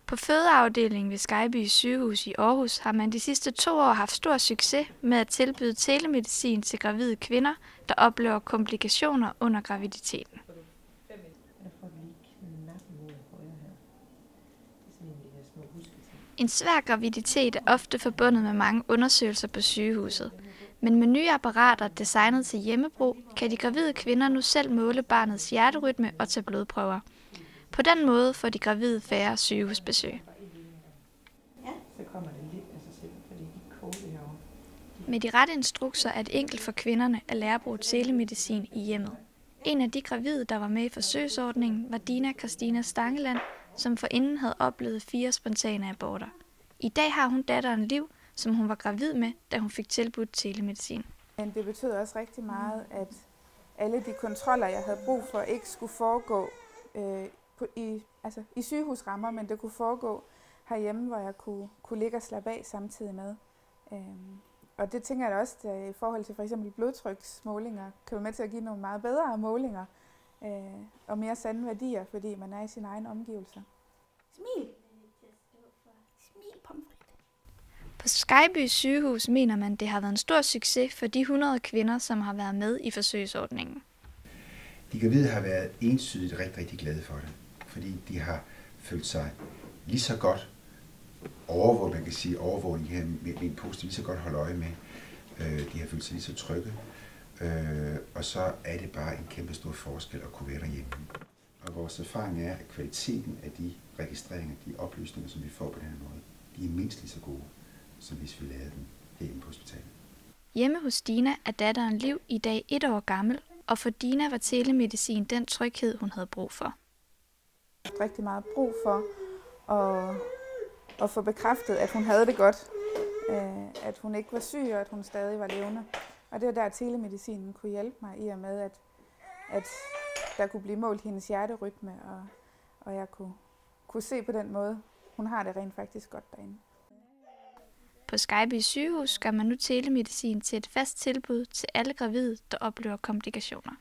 På fødeafdelingen ved Skejby Sygehus i Aarhus har man de sidste 2 år haft stor succes med at tilbyde telemedicin til gravide kvinder, der oplever komplikationer under graviditeten. En svær graviditet er ofte forbundet med mange undersøgelser på sygehuset. Men med nye apparater designet til hjemmebrug, kan de gravide kvinder nu selv måle barnets hjerterytme og tage blodprøver. På den måde får de gravide færre sygehusbesøg. Med de rette instrukser er det enkelt for kvinderne at lære at bruge telemedicin i hjemmet. En af de gravide, der var med i forsøgsordningen, var Dina Christina Stangeland, som forinden havde oplevet 4 spontane aborter. I dag har hun datteren Liv, som hun var gravid med, da hun fik tilbudt telemedicin. Men det betød også rigtig meget, at alle de kontroller, jeg havde brug for, ikke skulle foregå i sygehusrammer, men det kunne foregå herhjemme, hvor jeg kunne ligge og slappe af samtidig med. Og det tænker jeg da også, at i forhold til for eksempel blodtryksmålinger, kan være med til at give nogle meget bedre målinger og mere sande værdier, fordi man er i sine egne omgivelser. Smil! Smil, pomfrit. På Skejby Sygehus mener man, det har været en stor succes for de 100 kvinder, som har været med i forsøgsordningen. De gravide har været entydigt rigtig, rigtig glade for det, fordi de har følt sig lige så godt overvåget, man kan sige overvågning her med en positiv, lige så godt holde øje med. De har følt sig lige så trygge, og så er det bare en kæmpe stor forskel at kunne være derhjemme. Og vores erfaring er, at kvaliteten af de registreringer, de oplysninger, som vi får på den her måde, de er mindst lige så gode, som hvis vi lavede dem herinde på hospitalet. Hjemme hos Dina er datteren Liv i dag 1 år gammel, og for Dina var telemedicin den tryghed, hun havde brug for. Jeg havde rigtig meget brug for at få bekræftet, at hun havde det godt, at hun ikke var syg, og at hun stadig var levende. Og det var der, telemedicinen kunne hjælpe mig i og med, at der kunne blive målt hendes hjerterytme, og jeg kunne se på den måde, hun har det rent faktisk godt derinde. På Skejby Sygehus gør man nu telemedicin til et fast tilbud til alle gravide, der oplever komplikationer.